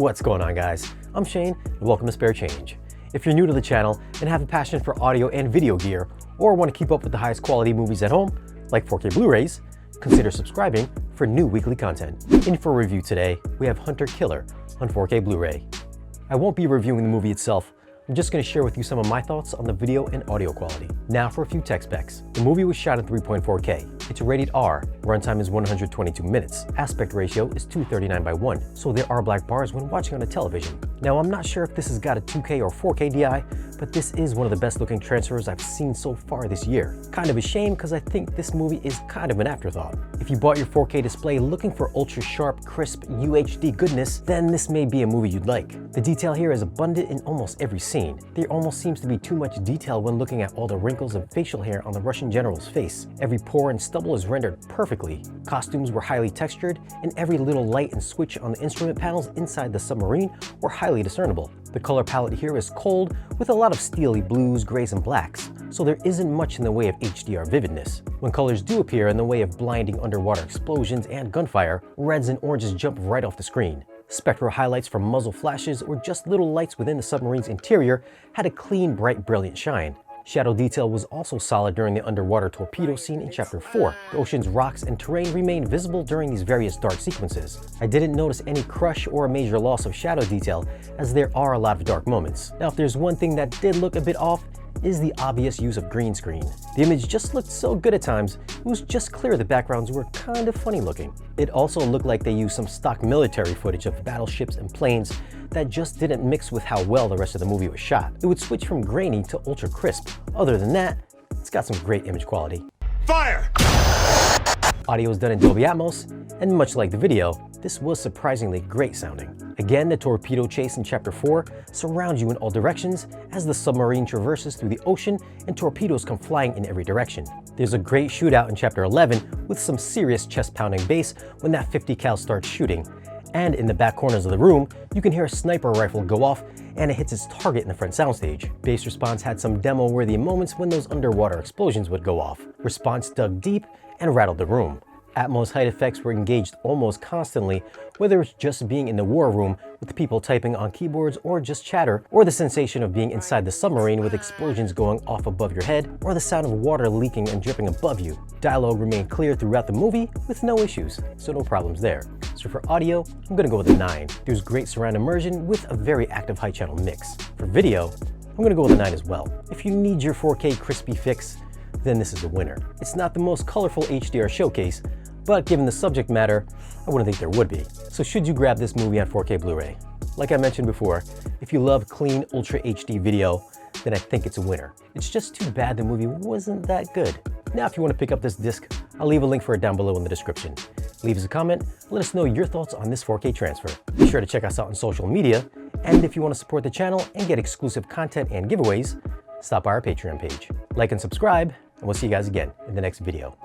What's going on, guys? I'm Shane and welcome to Spare Change. If you're new to the channel and have a passion for audio and video gear, or want to keep up with the highest quality movies at home, like 4K Blu-rays, consider subscribing for new weekly content. In for a review today, we have Hunter Killer on 4K Blu-ray. I won't be reviewing the movie itself. I'm just going to share with you some of my thoughts on the video and audio quality. Now for a few tech specs. The movie was shot in 3.4K. It's rated R. Runtime is 122 minutes. Aspect ratio is 239:1, so there are black bars when watching on a television. Now I'm not sure if this has got a 2K or 4K DI, but this is one of the best looking transfers I've seen so far this year. Kind of a shame because I think this movie is kind of an afterthought. If you bought your 4K display looking for ultra sharp, crisp UHD goodness, then this may be a movie you'd like. The detail here is abundant in almost every scene. There almost seems to be too much detail when looking at all the wrinkles and facial hair on the Russian general's face. Every pore and stubble is rendered perfectly. Costumes were highly textured, and every little light and switch on the instrument panels inside the submarine were highly discernible. The color palette here is cold, with a lot of steely blues, grays, and blacks, so there isn't much in the way of HDR vividness. When colors do appear in the way of blinding underwater explosions and gunfire, reds and oranges jump right off the screen. Spectral highlights from muzzle flashes or just little lights within the submarine's interior had a clean, bright, brilliant shine. Shadow detail was also solid during the underwater torpedo scene in Chapter 4. The ocean's rocks and terrain remained visible during these various dark sequences. I didn't notice any crush or a major loss of shadow detail, as there are a lot of dark moments. Now, if there's one thing that did look a bit off, is the obvious use of green screen. The image just looked so good at times, it was just clear the backgrounds were kind of funny looking. It also looked like they used some stock military footage of battleships and planes that just didn't mix with how well the rest of the movie was shot. It would switch from grainy to ultra crisp. Other than that, it's got some great image quality. Fire! Audio is done in Dolby Atmos, and much like the video, this was surprisingly great sounding. Again, the torpedo chase in Chapter 4 surrounds you in all directions as the submarine traverses through the ocean and torpedoes come flying in every direction. There's a great shootout in Chapter 11 with some serious chest-pounding bass when that 50 cal starts shooting. And in the back corners of the room, you can hear a sniper rifle go off and it hits its target in the front soundstage. Bass response had some demo-worthy moments when those underwater explosions would go off. Response dug deep and rattled the room. Atmos height effects were engaged almost constantly, whether it's just being in the war room with people typing on keyboards or just chatter, or the sensation of being inside the submarine with explosions going off above your head, or the sound of water leaking and dripping above you. Dialogue remained clear throughout the movie with no issues, so no problems there. So for audio, I'm gonna go with a 9. There's great surround immersion with a very active high channel mix. For video, I'm gonna go with a 9 as well. If you need your 4K crispy fix, then this is a winner. It's not the most colorful HDR showcase, but given the subject matter, I wouldn't think there would be. So should you grab this movie on 4K Blu-ray? Like I mentioned before, if you love clean Ultra HD video, then I think it's a winner. It's just too bad the movie wasn't that good. Now, if you want to pick up this disc, I'll leave a link for it down below in the description. Leave us a comment, let us know your thoughts on this 4K transfer. Be sure to check us out on social media, and if you want to support the channel and get exclusive content and giveaways, stop by our Patreon page. Like and subscribe, and we'll see you guys again in the next video.